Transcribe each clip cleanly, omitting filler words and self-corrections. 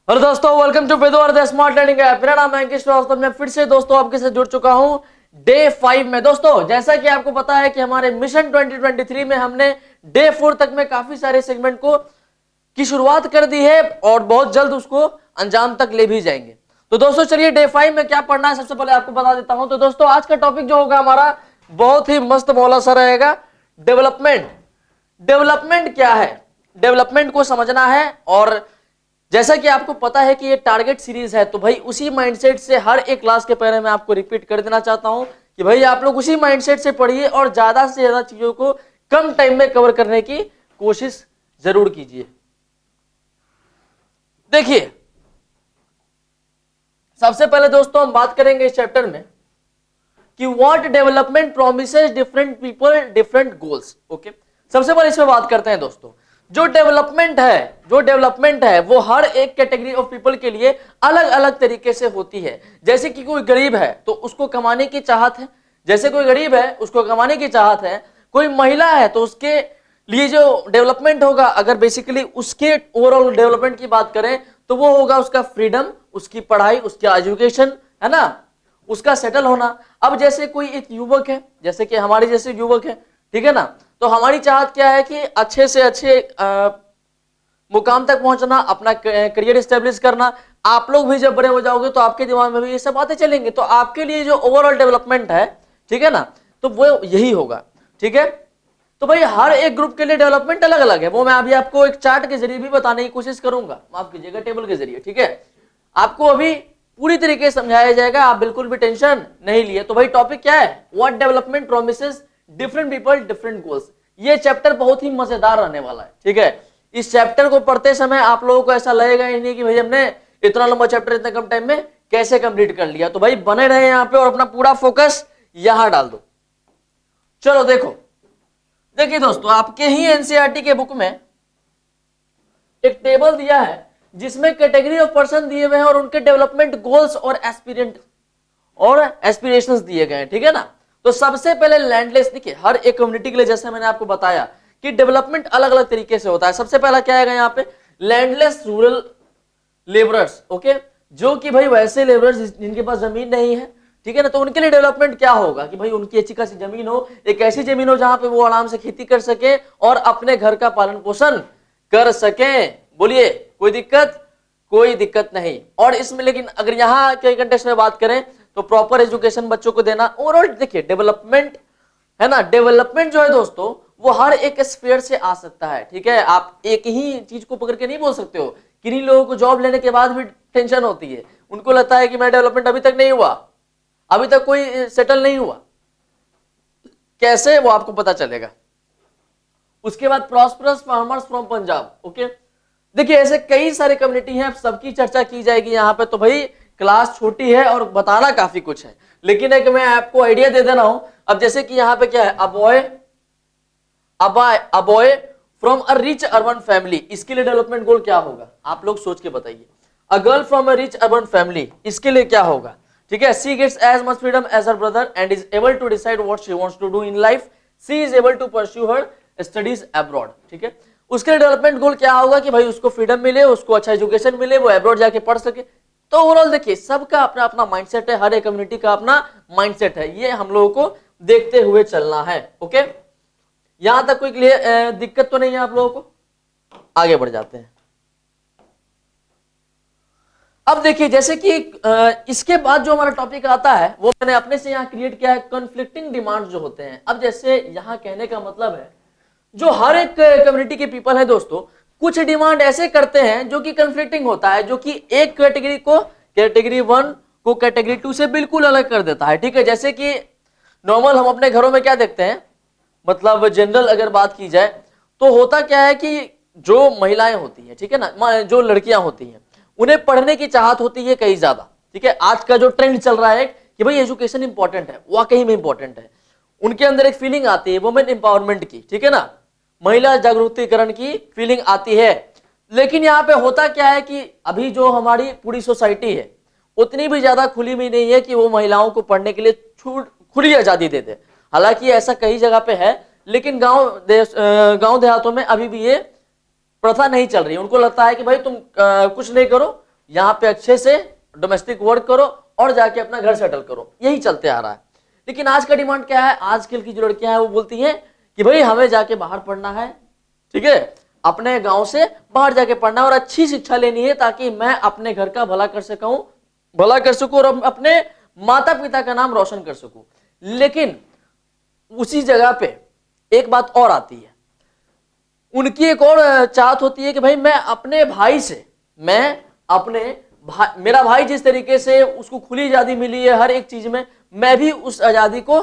Hello दोस्तों, welcome to Vedo the smart learning app. मेरा नाम है अंकित श्रीवास्तव। मैं फिर से दोस्तों आपके साथ जुड़ चुका हूं डे 5 में। दोस्तों जैसा कि आपको पता है कि हमारे मिशन 2023 में हमने डे 4 तक में काफी सारे सेगमेंट को की शुरुआत कर दी है और बहुत जल्द उसको अंजाम तक ले भी जाएंगे। तो दोस्तों चलिए डे 5 में क्या पढ़ना है सबसे पहले आपको बता देता हूं। तो दोस्तों आज का टॉपिक जो होगा हमारा बहुत ही मस्त मौला सा रहेगा, डेवलपमेंट। डेवलपमेंट क्या है, डेवलपमेंट को समझना है। और जैसा कि आपको पता है कि ये टारगेट सीरीज है, तो भाई उसी माइंडसेट से हर एक क्लास के पहले मैं आपको रिपीट कर देना चाहता हूं कि भाई आप लोग उसी माइंडसेट से पढ़िए और ज्यादा से ज्यादा चीजों को कम टाइम में कवर करने की कोशिश जरूर कीजिए। देखिए सबसे पहले दोस्तों हम बात करेंगे इस चैप्टर में कि what development promises different people different goals. Okay, सबसे पहले इसमें बात करते हैं दोस्तों। जो डेवलपमेंट है वो हर एक कैटेगरी ऑफ पीपल के लिए अलग अलग तरीके से होती है। जैसे कि कोई गरीब है तो उसको कमाने की चाहत है, कोई महिला है तो उसके लिए जो डेवलपमेंट होगा, अगर बेसिकली उसके ओवरऑल डेवलपमेंट की बात करें तो वो होगा उसका फ्रीडम, उसकी पढ़ाई, उसका एजुकेशन, है ना, उसका सेटल होना। अब जैसे कोई एक युवक है, जैसे कि हमारे जैसे युवक है, ठीक है ना, तो हमारी चाहत क्या है कि अच्छे से अच्छे मुकाम तक पहुंचना, अपना करियर स्टेब्लिश करना। आप लोग भी जब बड़े हो जाओगे तो आपके दिमाग में भी ये सब बातें चलेंगी, तो आपके लिए जो ओवरऑल डेवलपमेंट है, ठीक है ना, तो वो यही होगा। ठीक है, तो भाई हर एक ग्रुप के लिए डेवलपमेंट अलग अलग है, वो मैं अभी आपको एक चार्ट के जरिए भी बताने की कोशिश करूंगा, माफ कीजिएगा टेबल के जरिए। ठीक है, आपको अभी पूरी तरीके से समझाया जाएगा, आप बिल्कुल भी टेंशन नहीं लिए। तो भाई टॉपिक क्या है, what development promises different people different goals. ये चैप्टर बहुत ही मजेदार रहने वाला है। ठीक है, इस चैप्टर को पढ़ते समय आप लोगों को ऐसा लगेगा ही नहीं कि भाई हमने इतना लंबा चैप्टर इतने कम टाइम में कैसे कंप्लीट कर लिया। तो भाई बने रहे यहाँ पे और अपना पूरा फोकस यहां डाल दो। चलो देखिए दोस्तों, आपके ही एनसीईआरटी के बुक में एक टेबल दिया है जिसमें कैटेगरी ऑफ पर्सन दिए हुए हैं और उनके डेवलपमेंट गोल्स और एस्पिरेशंस दिए गए हैं। ठीक है ना, तो सबसे पहले लैंडलेस। देखिए हर एक कम्युनिटी के लिए, जैसे मैंने आपको बताया कि डेवलपमेंट अलग अलग तरीके से होता है। सबसे पहला क्या है यहाँ पे, लैंडलेस रूरल लेबरर्स। ओके, जो कि भाई वैसे लेबरर्स जिनके पास जमीन नहीं है, ठीक है ना, तो उनके लिए डेवलपमेंट क्या होगा कि भाई उनकी अच्छी खासी जमीन हो, एक ऐसी जमीन हो जहां पे वो आराम से खेती कर सके और अपने घर का पालन पोषण कर सके। बोलिए कोई दिक्कत नहीं। और इसमें लेकिन अगर यहाँ के कंटेक्स्ट में बात करें तो प्रॉपर एजुकेशन बच्चों को देना। ओवरऑल देखिए डेवलपमेंट है ना, डेवलपमेंट जो है दोस्तों वो हर एक स्फीयर से आ सकता है। ठीक है, आप एक ही चीज को पकड़ के नहीं बोल सकते हो। किन्हीं लोगों को जॉब लेने के बाद भी टेंशन होती है, उनको लगता है कि मेरा डेवलपमेंट अभी तक नहीं हुआ, अभी तक कोई सेटल नहीं हुआ। कैसे, वो आपको पता चलेगा। उसके बाद prosperous farmers from Punjab. Okay, देखिए ऐसे कई सारे कम्युनिटी हैं, सबकी चर्चा की जाएगी यहाँ पे। तो भाई क्लास छोटी है और बताना काफी कुछ है, लेकिन एक मैं आपको आइडिया दे देना हूं। अब जैसे कि यहाँ पे क्या है, a boy from a rich urban family, इसके लिए डेवलपमेंट गोल क्या होगा, आप लोग सोच के बताइए। A girl from a rich urban family, इसके लिए क्या होगा। ठीक है, she gets as much freedom as her brother and is able to decide what she wants to do in life, she is able to pursue her studies abroad. ठीक है, उसके लिए डेवलपमेंट गोल क्या होगा कि भाई उसको फ्रीडम मिले, उसको अच्छा एजुकेशन मिले, वो अब्रॉड जाके पढ़ सके। तो ओवरऑल देखिए सबका अपना अपना माइंडसेट है, हर एक कम्युनिटी का अपना माइंडसेट है, ये हम लोगों को देखते हुए चलना है। ओके, यहां तक कोई दिक्कत तो नहीं है आप लोगों को, आगे बढ़ जाते हैं। अब देखिए जैसे कि इसके बाद जो हमारा टॉपिक आता है वो मैंने अपने से यहां क्रिएट किया है, कॉन्फ्लिक्टिंग डिमांड्स जो होते हैं। अब जैसे यहां कहने का मतलब है जो हर एक कम्युनिटी के पीपल है दोस्तों, कुछ डिमांड ऐसे करते हैं जो कि कन्फ्लिक्टिंग होता है, जो कि एक कैटेगरी को, कैटेगरी 1 को कैटेगरी 2 से बिल्कुल अलग कर देता है। ठीक है, जैसे कि नॉर्मल हम अपने घरों में क्या देखते हैं, मतलब जनरल अगर बात की जाए तो होता क्या है कि जो महिलाएं होती हैं, ठीक है ना, जो लड़कियां होती हैं, उन्हें पढ़ने की चाहत होती है कहीं ज्यादा। ठीक है, आज का जो ट्रेंड चल रहा है कि भाई एजुकेशन इंपॉर्टेंट है, वाकई में इंपॉर्टेंट है। उनके अंदर एक फीलिंग आती है वुमेन एम्पावरमेंट की, ठीक है ना, महिला जागरूकतीकरण की फीलिंग आती है। लेकिन यहाँ पे होता क्या है कि अभी जो हमारी पूरी सोसाइटी है उतनी भी ज्यादा खुली हुई नहीं है कि वो महिलाओं को पढ़ने के लिए खुली आजादी दे दे। हालांकि ऐसा कई जगह पे है, लेकिन गांव देहातों में अभी भी ये प्रथा नहीं चल रही है। उनको लगता है कि भाई तुम कुछ नहीं करो, यहाँ पे अच्छे से डोमेस्टिक वर्क करो और जाके अपना घर सेटल करो, यही चलते आ रहा है। लेकिन आज का डिमांड क्या है, आजकल की जो लड़कियां हैं वो बोलती हैं कि भाई हमें जाके बाहर पढ़ना है, ठीक है, अपने गांव से बाहर जाके पढ़ना और अच्छी शिक्षा लेनी है ताकि मैं अपने घर का भला कर सकूं और अपने माता पिता का नाम रोशन कर सकूं। लेकिन उसी जगह पे एक बात और आती है, उनकी एक और चाहत होती है कि भाई मैं अपने भाई से, मेरा भाई जिस तरीके से उसको खुली आजादी मिली है हर एक चीज में, मैं भी उस आजादी को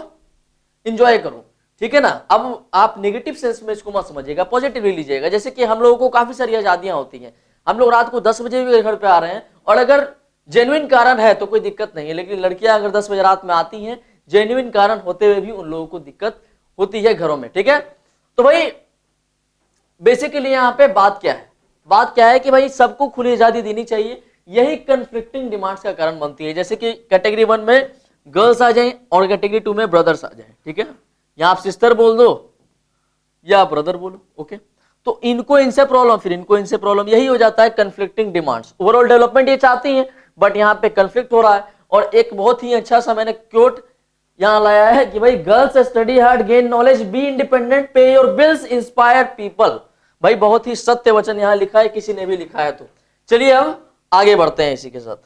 एंजॉय करूं, ठीक है ना। अब आप नेगेटिव सेंस में इसको मत समझिएगा, पॉजिटिवली लीजिएगा। जैसे कि हम लोगों को काफी सारी आजादियां होती हैं, हम लोग रात को 10 बजे भी घर पे आ रहे हैं और अगर जेन्युइन कारण है तो कोई दिक्कत नहीं है, लेकिन लड़कियां अगर 10 बजे रात में आती हैं जेन्युइन कारण होते हुए भी उन लोगों को दिक्कत होती है घरों में, ठीक है। तो भाई बेसिकली यहाँ पे बात क्या है कि भाई सबको खुली आजादी देनी चाहिए, यही कन्फ्लिक्टिंग डिमांड्स का कारण बनती है। जैसे कि कैटेगरी 1 में गर्ल्स आ जाएं और कैटेगरी 2 में ब्रदर्स आ जाएं, ठीक है, या आप सिस्टर बोल दो या ब्रदर बोलो, ओके। तो इनको इनसे प्रॉब्लम, फिर इनको इनसे प्रॉब्लम, यही हो जाता है कन्फ्लिक्टिंग डिमांड्स। ओवरऑल डेवलपमेंट ये चाहती हैं बट यहाँ पे कन्फ्लिक्ट हो रहा है। और एक बहुत ही अच्छा सा मैंने क्योट यहां लाया है कि भाई girls study hard, gain knowledge, be independent, पे योर बिल्स, इंस्पायर पीपल। भाई बहुत ही सत्य वचन यहां लिखा है, किसी ने भी लिखा है। तो चलिए अब आगे बढ़ते हैं इसी के साथ।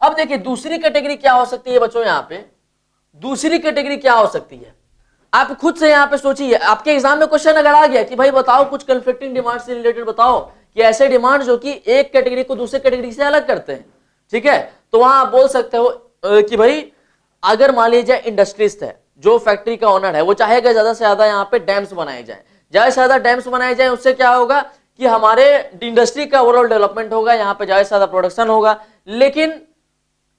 अब देखिए दूसरी कैटेगरी क्या हो सकती है बच्चों, यहां पे दूसरी कैटेगरी क्या हो सकती है, आप खुद से यहां पे सोचिए। आपके एग्जाम में क्वेश्चन अगर आ गया कि भाई बताओ कुछ कन्फ्लिक्टिंग डिमांड से रिलेटेड बताओ कि ऐसे डिमांड जो कि एक कैटेगरी को दूसरे कैटेगरी से अलग करते हैं, ठीक है, तो वहां आप बोल सकते हो कि भाई अगर मान लीजिए इंडस्ट्रिस्ट है, जो फैक्ट्री का ओनर है, वो चाहेगा ज्यादा से ज्यादा यहाँ पे डैम्स बनाए जाए, ज्यादा से ज्यादा डैम्स बनाए जाए, उससे क्या होगा कि हमारे इंडस्ट्री का ओवरऑल डेवलपमेंट होगा, यहाँ पे ज्यादा से ज्यादा प्रोडक्शन होगा। लेकिन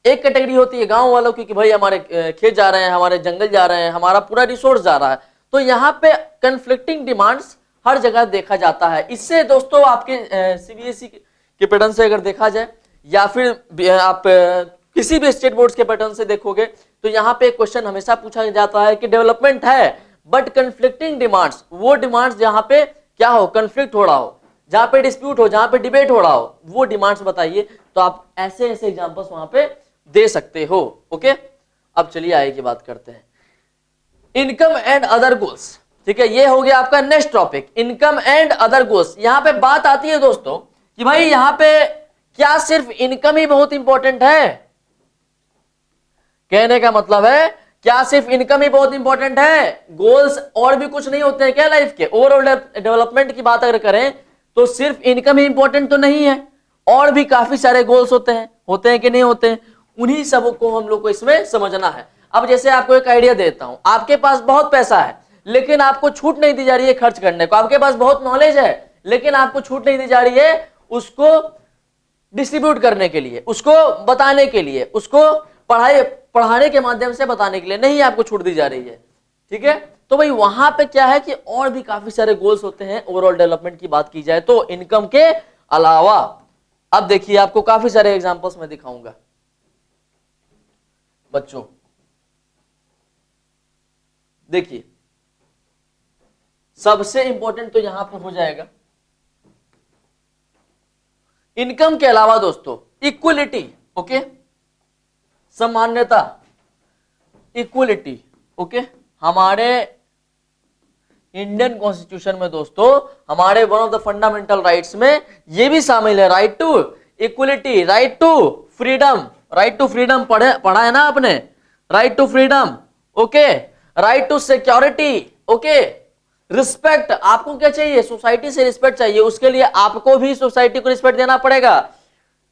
एक कैटेगरी होती है गांव वालों की कि भाई हमारे खेत जा रहे हैं, हमारे जंगल जा रहे हैं, हमारा पूरा रिसोर्स जा रहा है। तो यहाँ पे कन्फ्लिक्टिंग डिमांड्स हर जगह देखा जाता है। इससे दोस्तों आपके सीबीएसई के पैटर्न से अगर देखा जाए या फिर आप किसी भी स्टेट बोर्ड के पैटर्न से देखोगे तो यहाँ पे क्वेश्चन हमेशा पूछा जाता है कि डेवलपमेंट है बट कन्फ्लिक्टिंग डिमांड्स, वो डिमांड्स जहाँ पे क्या हो, कन्फ्लिक्ट हो रहा हो, जहाँ पे डिस्प्यूट हो, जहाँ पे डिबेट हो रहा हो, वो डिमांड्स बताइए। तो आप ऐसे ऐसे एग्जांपल्स वहां पे दे सकते हो, ओके। अब चलिए आगे की बात करते हैं, इनकम एंड अदर गोल्स, ठीक है, ये हो गया आपका next topic, income and other goals. यहां पे बात आती है दोस्तों कि भाई यहां पे क्या सिर्फ इनकम ही बहुत इंपॉर्टेंट है, कहने का मतलब है क्या सिर्फ इनकम ही बहुत इंपॉर्टेंट है, गोल्स और भी कुछ नहीं होते हैं क्या लाइफ के। ओवरऑल डेवलपमेंट की बात अगर करें तो सिर्फ इनकम ही इंपॉर्टेंट तो नहीं है, और भी काफी सारे गोल्स होते हैं कि नहीं होते हैं, उन्हीं सब को हम लोग को इसमें समझना है। अब जैसे आपको एक आइडिया देता हूं, आपके पास बहुत पैसा है लेकिन आपको छूट नहीं दी जा रही है खर्च करने को, आपके पास बहुत नॉलेज है लेकिन आपको छूट नहीं दी जा रही है उसको डिस्ट्रीब्यूट करने के लिए, उसको बताने के लिए, उसको पढ़ाने के माध्यम से बताने के लिए नहीं आपको छूट दी जा रही है, ठीक है। तो भाई वहां पे क्या है कि और भी काफी सारे गोल्स होते हैं ओवरऑल डेवलपमेंट की बात की जाए तो इनकम के अलावा। अब देखिए आपको काफी सारे एग्जांपल्स मैं दिखाऊंगा बच्चों, देखिए सबसे इंपॉर्टेंट तो यहां पर हो जाएगा इनकम के अलावा दोस्तों इक्वलिटी, ओके, समानता, इक्वलिटी, ओके। हमारे इंडियन कॉन्स्टिट्यूशन में दोस्तों हमारे one of the fundamental rights में ये भी शामिल है, right to equality, right to freedom, right to freedom पढ़ा है ना आपने, right to freedom, okay, right to security, okay, respect. आपको क्या चाहिए, सोसाइटी से रिस्पेक्ट चाहिए, उसके लिए आपको भी सोसाइटी को रिस्पेक्ट देना पड़ेगा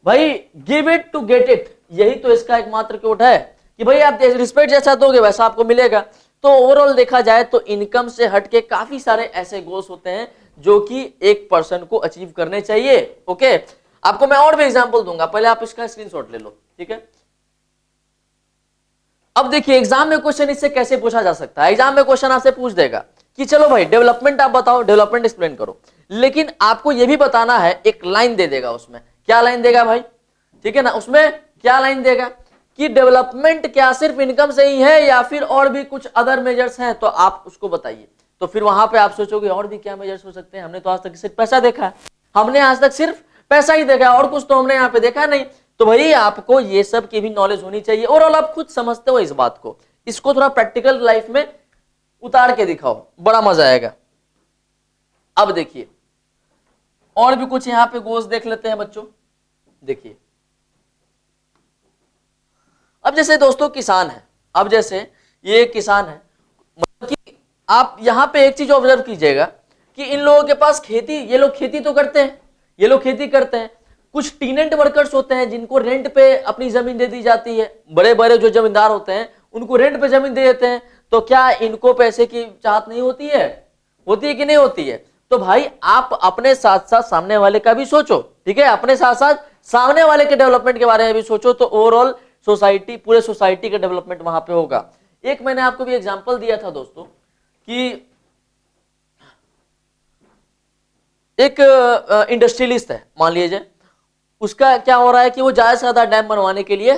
भाई, give it to get it, यही तो इसका एकमात्र क्योट है कि भाई आप रिस्पेक्ट जैसा दोगे वैसा आपको मिलेगा। तो ओवरऑल देखा जाए तो इनकम से हटके काफी सारे ऐसे गोल्स होते हैं जो कि एक पर्सन को अचीव करने चाहिए, ओके। आपको मैं और भी एग्जांपल दूंगा, पहले आप इसका स्क्रीनशॉट ले लो, ठीक है। अब देखिए एग्जाम में क्वेश्चन इससे कैसे पूछा जा सकता है, एग्जाम में क्वेश्चन आपसे पूछ देगा कि चलो भाई डेवलपमेंट आप बताओ, डेवलपमेंट एक्सप्लेन करो, लेकिन आपको यह भी बताना है, एक लाइन दे देगा उसमें, क्या लाइन देगा भाई, ठीक है ना, उसमें क्या लाइन देगा कि डेवलपमेंट क्या सिर्फ इनकम से ही है या फिर और भी कुछ अदर मेजर्स हैं, तो आप उसको बताइए। तो फिर वहां पे आप सोचोगे और भी क्या मेजर्स हो सकते हैं, हमने तो आज तक सिर्फ पैसा देखा है, हमने आज तक सिर्फ पैसा ही देखा, और कुछ तो हमने यहाँ पे देखा नहीं। तो भाई आपको ये सब की भी नॉलेज होनी चाहिए, और आप खुद समझते हो इस बात को, इसको थोड़ा प्रैक्टिकल लाइफ में उतार के दिखाओ, बड़ा मजा आएगा। अब देखिए और भी कुछ यहाँ पे गोल्स देख लेते हैं बच्चों। देखिए अब जैसे दोस्तों किसान है, अब जैसे ये किसान है, मतलब कि आप यहाँ पे एक चीज ऑब्जर्व कीजिएगा कि इन लोगों के पास खेती, ये लोग खेती तो करते हैं, ये लोग खेती करते हैं। कुछ टीनेंट वर्कर्स होते हैं जिनको रेंट पे अपनी जमीन दे दी जाती है, बड़े बड़े जो जमींदार होते हैं उनको रेंट पे जमीन दे देते हैं। तो क्या इनको पैसे की चाहत नहीं होती है? होती है कि नहीं होती है? तो भाई आप अपने साथ साथ सामने वाले का भी सोचो, ठीक है, अपने साथ साथ सामने वाले के डेवलपमेंट के बारे में भी सोचो, तो ओवरऑल सोसाइटी, पूरे सोसाइटी का डेवलपमेंट वहां पे होगा। एक मैंने आपको भी एग्जांपल दिया था दोस्तों कि एक इंडस्ट्रियलिस्ट है मान लीजिए, उसका क्या हो रहा है कि वो ज्यादा से ज्यादा डैम बनवाने के लिए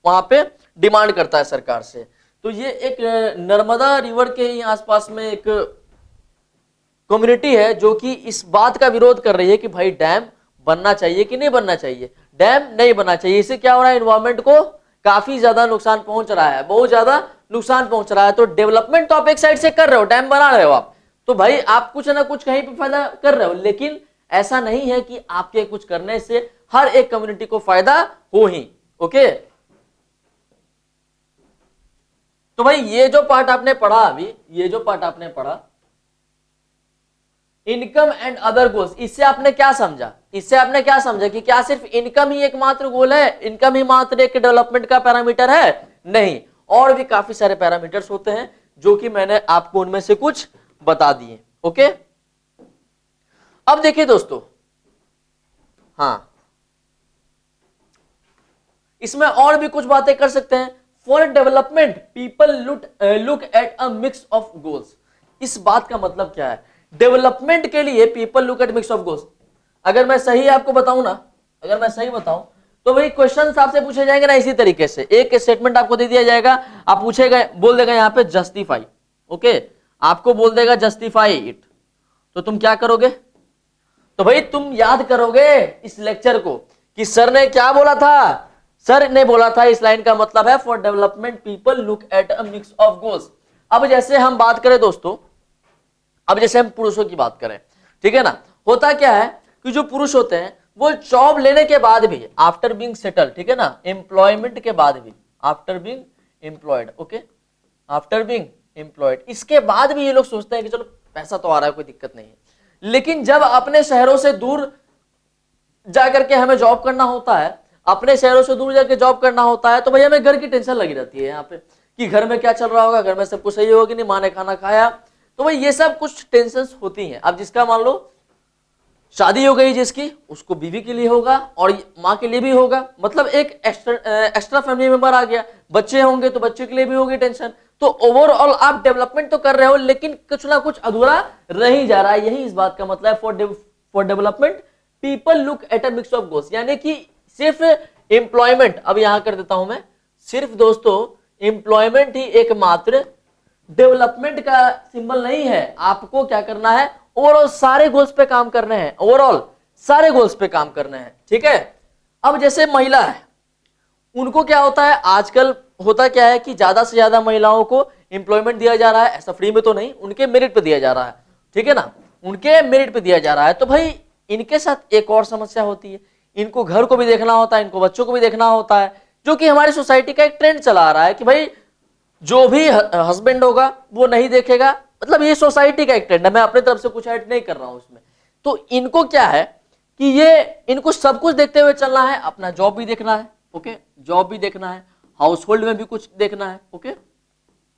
वहां पे डिमांड करता है सरकार से। तो ये एक नर्मदा रिवर के ही आसपास में एक कम्युनिटी है जो कि इस बात का विरोध कर रही है कि भाई डैम बनना चाहिए कि नहीं बनना चाहिए, डैम नहीं बनना चाहिए। इससे क्या हो रहा है, एनवायरमेंट को काफी ज्यादा नुकसान पहुंच रहा है, बहुत ज्यादा नुकसान पहुंच रहा है। तो डेवलपमेंट तो आप एक साइड से कर रहे हो, डैम बना रहे हो आप, तो भाई आप कुछ ना कुछ कहीं पे फायदा कर रहे हो, लेकिन ऐसा नहीं है कि आपके कुछ करने से हर एक कम्युनिटी को फायदा हो ही। ओके, तो भाई ये जो पार्ट आपने पढ़ा अभी, ये जो पार्ट आपने पढ़ा इनकम एंड अदर गोल्स, इससे आपने क्या समझा? इससे आपने क्या समझा कि क्या सिर्फ इनकम ही एकमात्र गोल है, इनकम ही मात्र एक डेवलपमेंट का पैरामीटर है? नहीं, और भी काफी सारे पैरामीटर्स होते हैं जो कि मैंने आपको उनमें से कुछ बता दिए। ओके, अब देखिए दोस्तों, हाँ इसमें और भी कुछ बातें कर सकते हैं। For development people look at a mix of goals. इस बात का मतलब क्या है? डेवलपमेंट के लिए people look at mix of goals. अगर मैं सही आपको बताऊं ना, अगर मैं सही बताऊं तो भाई क्वेश्चंस आपसे पूछे जाएंगे ना इसी तरीके से, एक स्टेटमेंट आपको दे दिया जाएगा, आप पूछेगा, बोल देगा यहाँ पे जस्टिफाई। ओके, आपको बोल देगा जस्टिफाई इट, तो तुम क्या करोगे? तो भाई तुम याद करोगे इस लेक्चर को कि सर ने क्या बोला था। सर ने बोला था इस लाइन का मतलब है for development people look at a mix of goals. अब जैसे हम बात करें दोस्तों, अब जैसे हम पुरुषों की बात करें, ठीक है ना, होता क्या है कि जो पुरुष होते हैं वो जॉब लेने के बाद भी, आफ्टर बीइंग सेटल, ठीक है ना, एम्प्लॉयमेंट के बाद भी, after being employed, okay, after being employed, इसके बाद भी ये लोग सोचते हैं कि चलो पैसा तो आ रहा है, कोई दिक्कत नहीं है। लेकिन जब अपने शहरों से दूर जाकर के हमें जॉब करना होता है, अपने शहरों से दूर जाकर जॉब करना होता है, तो भाई हमें घर की टेंशन लगी रहती है यहाँ पे कि घर में क्या चल रहा होगा, घर में सब कुछ सही होगा कि नहीं, माँ ने खाना खाया, तो भाई ये सब कुछ टेंशन होती हैं। अब जिसका मान लो शादी हो गई जिसकी, उसको बीवी के लिए होगा और माँ के लिए भी होगा, मतलब एक एक्स्ट्रा फैमिली मेंबर आ गया, बच्चे होंगे तो बच्चे के लिए भी होगी टेंशन। तो ओवरऑल आप डेवलपमेंट तो कर रहे हो लेकिन कुछ ना कुछ अधूरा रह ही जा रहा है, यही इस बात का मतलब है for development people look at a mix of goals, यानी कि सिर्फ एम्प्लॉयमेंट, अब यहां कर देता हूं मैं, सिर्फ दोस्तों एम्प्लॉयमेंट ही एकमात्र डेवलपमेंट का सिंबल नहीं है। आपको क्या करना है, ओवरऑल सारे गोल्स पे काम करने हैं, ओवरऑल सारे गोल्स पे काम करने हैं, ठीक है। अब जैसे महिला है, उनको क्या होता है आजकल, होता क्या है कि ज्यादा से ज्यादा महिलाओं को एम्प्लॉयमेंट दिया जा रहा है, ऐसा फ्री में तो नहीं, उनके मेरिट पे दिया जा रहा है, ठीक है ना, उनके मेरिट पे दिया जा रहा है। तो भाई इनके साथ एक और समस्या होती है, इनको घर को भी देखना होता है, इनको बच्चों को भी देखना होता है, जो कि हमारी सोसाइटी का एक ट्रेंड चला आ रहा है कि भाई जो भी हस्बैंड होगा वो नहीं देखेगा, मतलब ये सोसाइटी का एक ट्रेंड है, मैं अपनी तरफ से कुछ ऐड नहीं कर रहा हूं उसमें। तो इनको क्या है कि ये इनको सब कुछ देखते हुए चलना है, अपना जॉब भी देखना है, ओके, जॉब भी देखना है, हाउस होल्ड में भी कुछ देखना है, ओके,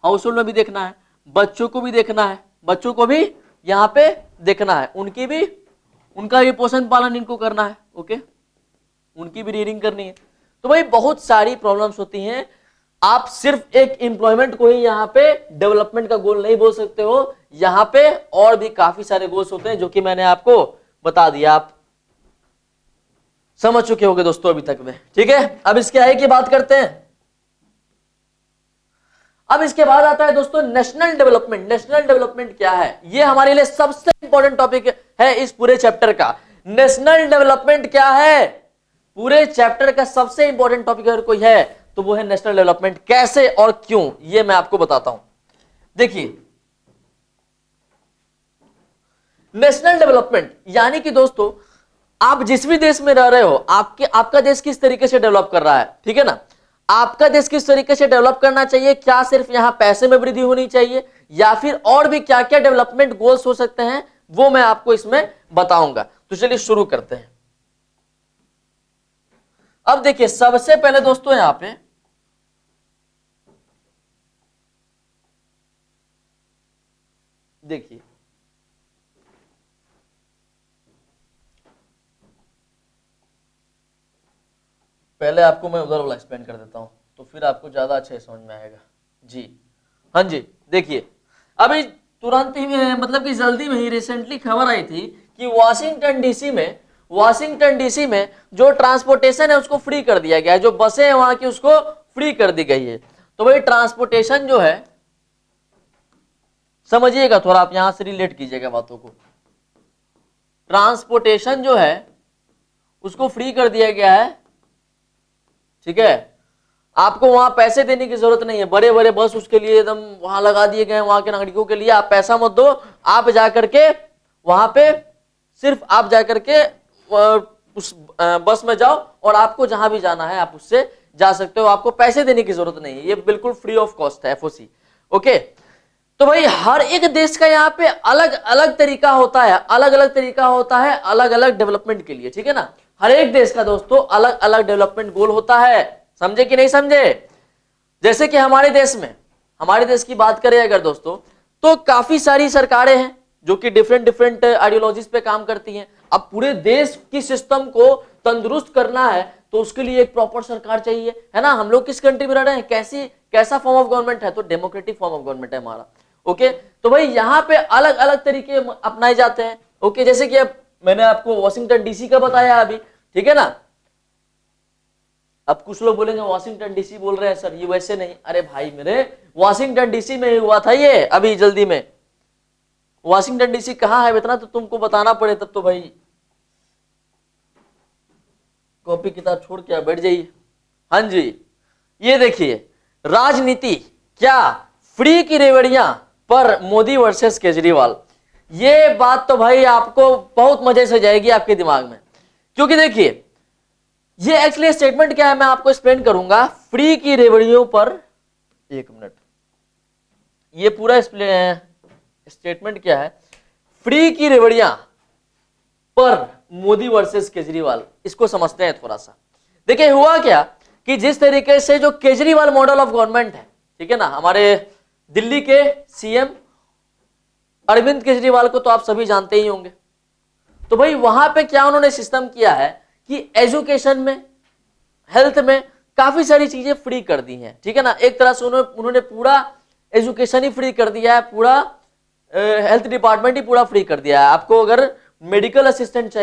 हाउस होल्ड में भी देखना है, बच्चों को भी देखना है, बच्चों को भी यहाँ पे देखना है, उनकी भी, उनका भी पोषण पालन इनको करना है, ओके, उनकी भी रीडिंग करनी है। तो भाई बहुत सारी प्रॉब्लम्स होती हैं, आप सिर्फ एक एम्प्लॉयमेंट को ही यहाँ पे डेवलपमेंट का गोल नहीं बोल सकते हो, यहाँ पे और भी काफी सारे गोल्स होते हैं जो कि मैंने आपको बता दिया, आप समझ चुके होंगे दोस्तों अभी तक में, ठीक है। अब इसके आगे की बात करते हैं। अब इसके बाद आता है दोस्तों नेशनल डेवलपमेंट। नेशनल डेवलपमेंट क्या है, ये हमारे लिए सबसे इंपॉर्टेंट टॉपिक है इस पूरे चैप्टर का। नेशनल डेवलपमेंट क्या है? पूरे चैप्टर का सबसे इंपॉर्टेंट टॉपिक अगर कोई है तो वो है नेशनल डेवलपमेंट। कैसे और क्यों, ये मैं आपको बताता हूं। देखिए, नेशनल डेवलपमेंट यानी कि दोस्तों, आप जिस भी देश में रह रहे हो, आपका देश किस तरीके से डेवलप कर रहा है, ठीक है ना, आपका देश किस तरीके से डेवलप करना चाहिए, क्या सिर्फ यहां पैसे में वृद्धि होनी चाहिए या फिर और भी क्या क्या डेवलपमेंट गोल्स हो सकते हैं, वो मैं आपको इसमें बताऊंगा। तो चलिए शुरू करते हैं। अब देखिए, सबसे पहले दोस्तों यहां पे देखिए, पहले आपको मैं उधर वाला एक्सप्लेन कर देता हूं तो फिर आपको ज्यादा अच्छे समझ में आएगा जी। हाँ जी, देखिए, अभी तुरंत ही में, मतलब कि जल्दी में ही रिसेंटली खबर आई थी कि वाशिंगटन डीसी में जो ट्रांसपोर्टेशन है उसको फ्री कर दिया गया है, जो बसें हैं वहां की उसको फ्री कर दी गई है। तो भाई ट्रांसपोर्टेशन जो है, समझिएगा थोड़ा, आप यहां से रिलेट कीजिएगा बातों को। ट्रांसपोर्टेशन जो है उसको फ्री कर दिया गया है, ठीक है, आपको वहां पैसे देने की जरूरत नहीं है। बड़े बड़े बस उसके लिए एकदम वहां लगा दिए गए हैं, वहां के नागरिकों के लिए। आप पैसा मत दो, आप जाकर के वहां पे सिर्फ आप जाकर के उस बस में जाओ और आपको जहां भी जाना है आप उससे जा सकते हो, आपको पैसे देने की जरूरत नहीं है, ये बिल्कुल फ्री ऑफ कॉस्ट है, एफओसी। ओके, तो भाई हर एक देश का यहाँ पे अलग अलग तरीका होता है, अलग अलग तरीका होता है अलग अलग डेवलपमेंट के लिए, ठीक है ना। हर एक देश का दोस्तों अलग अलग डेवलपमेंट गोल होता है, समझे कि नहीं समझे। जैसे कि हमारे देश की बात करें अगर दोस्तों, तो काफी सारी सरकारें हैं जो कि डिफरेंट आइडियोलॉजीज पे काम करती हैं। अब पूरे देश की सिस्टम को तंदुरुस्त करना है तो उसके लिए एक प्रॉपर सरकार चाहिए, है ना। हम लोग किस कंट्री में रह रहे हैं, कैसा फॉर्म ऑफ गवर्नमेंट है, तो डेमोक्रेटिक फॉर्म ऑफ गवर्नमेंट है हमारा। ओके, तो भाई यहाँ पे अलग अलग तरीके अपनाए जाते हैं। ओके, जैसे कि अब मैंने आपको वॉशिंगटन डीसी का बताया अभी, ठीक है ना। अब कुछ लोग बोलेंगे वॉशिंगटन डीसी बोल रहे हैं सर, यूएसए नहीं। अरे भाई मेरे, वॉशिंगटन डीसी में हुआ था ये अभी जल्दी में। वॉशिंगटन डीसी कहाँ है इतना तो तुमको बताना पड़े, तब तो भाई कॉपी किताब छोड़ के बैठ जाइए। हाँ जी, ये देखिए, राजनीति क्या, फ्री की रेवड़ियां पर मोदी वर्सेस केजरीवाल। ये बात तो भाई आपको बहुत मजे से जाएगी आपके दिमाग में, क्योंकि देखिए ये एक्चुअली स्टेटमेंट क्या है मैं आपको एक्सप्लेन करूंगा। फ्री की रेवड़ियों पर, एक मिनट, ये पूरा स्टेटमेंट क्या है, फ्री की रेवड़ियां पर मोदी वर्सेस केजरीवाल, इसको समझते हैं थोड़ा सा। देखिए हुआ क्या कि जिस तरीके से जो केजरीवाल मॉडल ऑफ गवर्नमेंट है, ठीक है ना, हमारे दिल्ली के सीएम अरविंद केजरीवाल को तो आप सभी जानते ही होंगे। तो भाई वहां पे क्या उन्होंने सिस्टम किया है कि एजुकेशन में, हेल्थ में काफी सारी चीजें फ्री कर दी हैं, ठीक है ना। एक तरह से उन्होंने पूरा एजुकेशन ही फ्री कर दिया है, पूरा हेल्थ डिपार्टमेंट ही पूरा फ्री कर दिया है। आपको अगर मेडिकल असिस्टेंस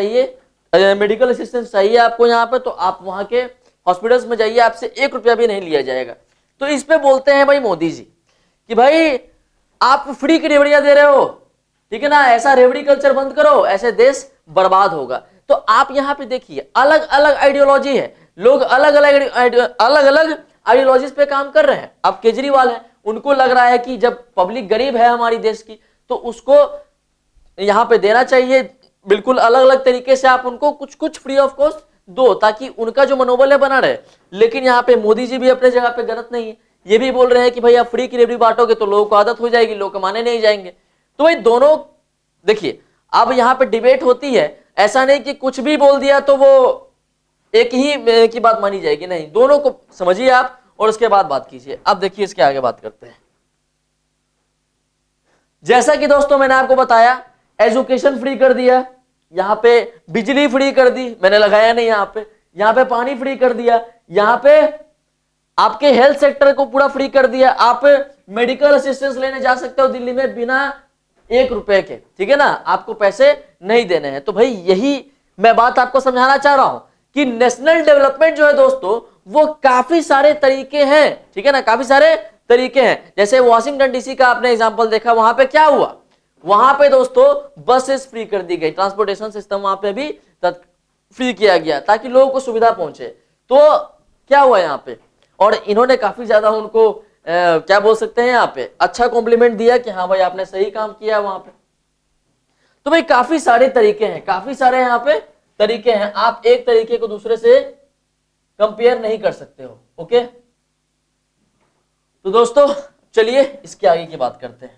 चाहिए आपको यहाँ पे, तो आप वहां के हॉस्पिटल्स में जाइए, आपसे 1 रुपया भी नहीं लिया जाएगा। तो इस पे बोलते हैं भाई मोदी जी कि भाई आप फ्री की रेवड़ियां दे रहे हो, ठीक है ना, ऐसा रेवड़ी कल्चर बंद करो, ऐसे देश बर्बाद होगा। तो आप यहाँ पे देखिए अलग अलग आइडियोलॉजी है, लोग अलग अलग आइडियोलॉजीज पे काम कर रहे हैं। अब केजरीवाल है, उनको लग रहा है कि जब पब्लिक गरीब है हमारी देश की तो उसको यहाँ पे देना चाहिए, बिल्कुल अलग अलग तरीके से आप उनको कुछ कुछ फ्री ऑफ कॉस्ट दो ताकि उनका जो मनोबल है बना रहे। लेकिन यहाँ पे मोदी जी भी अपने जगह पे गलत नहीं है, ये भी बोल रहे हैं कि भाई आप फ्री की रेवड़ी बांटोगे तो लोगों को आदत हो जाएगी, लोग कमाने नहीं जाएंगे। तो भाई दोनों देखिए, अब यहाँ पे डिबेट होती है, ऐसा नहीं कि कुछ भी बोल दिया तो वो एक ही की बात मानी जाएगी, नहीं, दोनों को समझिए आप और उसके बाद बात कीजिए। अब देखिए इसके आगे बात करते हैं। जैसा कि दोस्तों मैंने आपको बताया, एजुकेशन फ्री कर दिया, यहाँ पे बिजली फ्री कर दी, मैंने लगाया नहीं यहाँ पे पानी फ्री कर दिया, यहाँ पे आपके हेल्थ सेक्टर को पूरा फ्री कर दिया। आप मेडिकल असिस्टेंस लेने जा सकते हो दिल्ली में बिना 1 रुपए के, ठीक है ना, आपको पैसे नहीं देने हैं। तो भाई यही मैं बात आपको समझाना चाह रहा हूं कि नेशनल डेवलपमेंट जो है दोस्तों वो काफी सारे तरीके हैं, ठीक है ना, काफी सारे तरीके हैं। जैसे वॉशिंगटन डीसी का आपने एग्जांपल देखा, वहां पे क्या हुआ, वहां पे दोस्तों बसेस फ्री कर दी गई, ट्रांसपोर्टेशन सिस्टम वहां पे भी फ्री किया गया ताकि लोगों को सुविधा पहुंचे। तो क्या हुआ यहाँ पे, और इन्होंने काफी ज्यादा उनको क्या बोल सकते हैं यहाँ पे अच्छा कॉम्प्लीमेंट दिया कि हाँ भाई आपने सही काम किया वहां पे। तो भाई काफी सारे तरीके हैं, काफी सारे यहाँ पे तरीके हैं, आप एक तरीके को दूसरे से कंपेयर नहीं कर सकते हो। ओके, तो दोस्तों चलिए इसके आगे की बात करते हैं।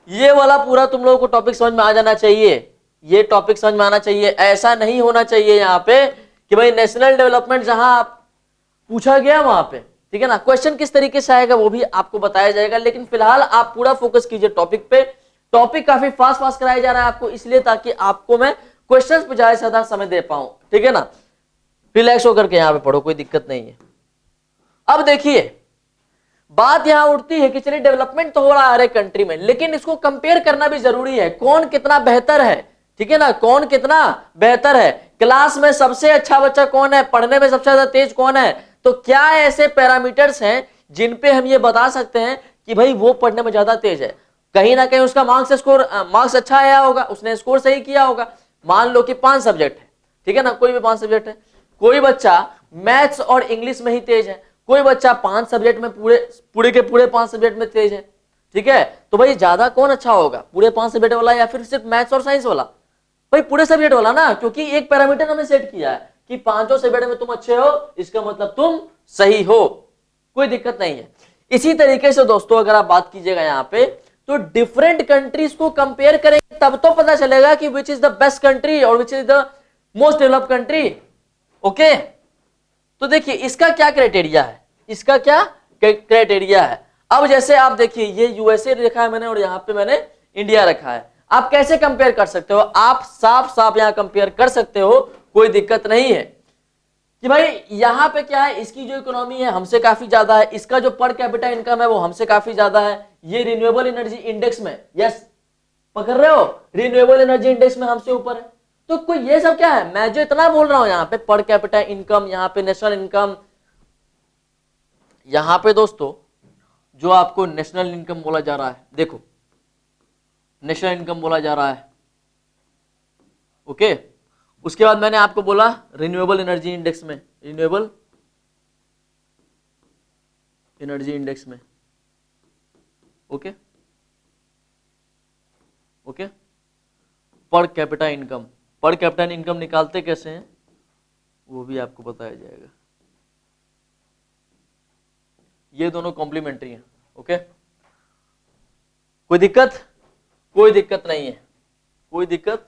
ये वाला पूरा तुम लोगों को टॉपिक समझ में आ जाना चाहिए, ये टॉपिक समझ में आना चाहिए। ऐसा नहीं होना चाहिए यहाँ पे कि भाई नेशनल डेवलपमेंट जहां आप पूछा गया वहां पे, ठीक है ना, क्वेश्चन किस तरीके से आएगा वो भी आपको बताया जाएगा, लेकिन फिलहाल आप पूरा फोकस कीजिए टॉपिक पे। टॉपिक काफी फास्ट फास्ट कराया जा रहा है आपको, इसलिए ताकि आपको मैं क्वेश्चंस पे ज्यादा से ज्यादा समय दे पाऊं, ठीक है ना। रिलैक्स होकर के यहां पे पढ़ो, कोई दिक्कत नहीं है। अब देखिए बात यहां उठती है कि चलिए डेवलपमेंट तो हो रहा है हर एक कंट्री में, लेकिन इसको कंपेयर करना भी जरूरी है, कौन कितना बेहतर है, ठीक है ना, कौन कितना बेहतर है, क्लास में सबसे अच्छा बच्चा कौन है, पढ़ने में सबसे ज्यादा तेज कौन है। तो क्या ऐसे पैरामीटर्स हैं जिन पे हम ये बता सकते हैं कि भाई वो पढ़ने में ज्यादा तेज है, कहीं ना कहीं उसका मार्क्स अच्छा आया होगा, उसने स्कोर सही किया होगा। मान लो कि 5 सब्जेक्ट है, ठीक है ना, कोई भी 5 सब्जेक्ट है, कोई बच्चा मैथ्स और इंग्लिश में ही तेज है, कोई बच्चा 5 सब्जेक्ट में पूरे के पूरे 5 सब्जेक्ट में तेज है, ठीक है। तो भाई ज्यादा कौन अच्छा होगा, पूरे 5 सब्जेक्ट वाला या फिर सिर्फ मैथ्स और साइंस वाला? भाई पूरे सब्जेक्ट वाला ना, क्योंकि एक पैरामीटर हमने सेट किया है कि 5 सब्जेक्ट में तुम अच्छे हो, इसका मतलब तुम सही हो, कोई दिक्कत नहीं है। इसी तरीके से दोस्तों अगर आप बात कीजिएगा यहाँ पे, तो डिफरेंट कंट्रीज को कंपेयर करेंगे तब तो पता चलेगा कि which is the best country और which is the most developed country. Okay, तो देखिए इसका क्या क्राइटेरिया है, इसका क्या क्राइटेरिया है। अब जैसे आप देखिए ये यूएसए रखा है मैंने और यहां पे मैंने इंडिया रखा है, आप कैसे कंपेयर कर सकते हो, आप साफ साफ यहां कंपेयर कर सकते हो, कोई दिक्कत नहीं है कि भाई यहां पे क्या है, इसकी जो इकोनॉमी है हमसे काफी ज्यादा है, इसका जो पर कैपिटा इनकम है वो हमसे काफी ज्यादा है, ये रिन्यूएबल एनर्जी इंडेक्स में, यस पकड़ रहे हो, रिन्यूएबल एनर्जी इंडेक्स में हमसे ऊपर है। तो कोई ये सब क्या है, मैं जो इतना बोल रहा हूं यहाँ पे पर कैपिटा इनकम, यहाँ पे नेशनल इनकम, यहां पे दोस्तों जो आपको नेशनल इनकम बोला जा रहा है, देखो नेशनल इनकम बोला जा रहा है, ओके। उसके बाद मैंने आपको बोला रिन्यूएबल एनर्जी इंडेक्स में, रिन्यूएबल एनर्जी इंडेक्स में, okay okay. Per capita income, per capita income निकालते कैसे हैं वो भी आपको बताया जाएगा। ये दोनों कॉम्प्लीमेंट्री हैं, ओके। कोई दिक्कत? कोई दिक्कत नहीं है, कोई दिक्कत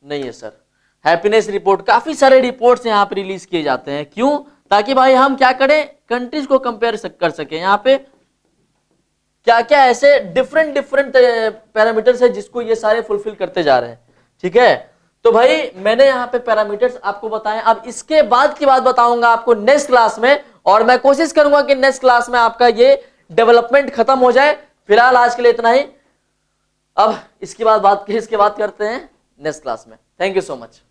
नहीं है सर। हैप्पीनेस रिपोर्ट, काफी सारे रिपोर्ट्स यहाँ पे रिलीज किए जाते हैं, क्यों? ताकि भाई हम क्या करें, कंट्रीज को कंपेयर कर सके। यहाँ पे क्या क्या ऐसे डिफरेंट पैरामीटर्स है जिसको ये सारे फुलफिल करते जा रहे हैं, ठीक है। तो भाई मैंने यहाँ पे पैरामीटर्स आपको बताएं, अब इसके बाद की बात बताऊंगा आपको नेक्स्ट क्लास में, और मैं कोशिश करूंगा कि नेक्स्ट क्लास में आपका ये डेवलपमेंट खत्म हो जाए। फिलहाल आज के लिए इतना ही, अब इसके बाद करते हैं नेक्स्ट क्लास में। Thank you so much.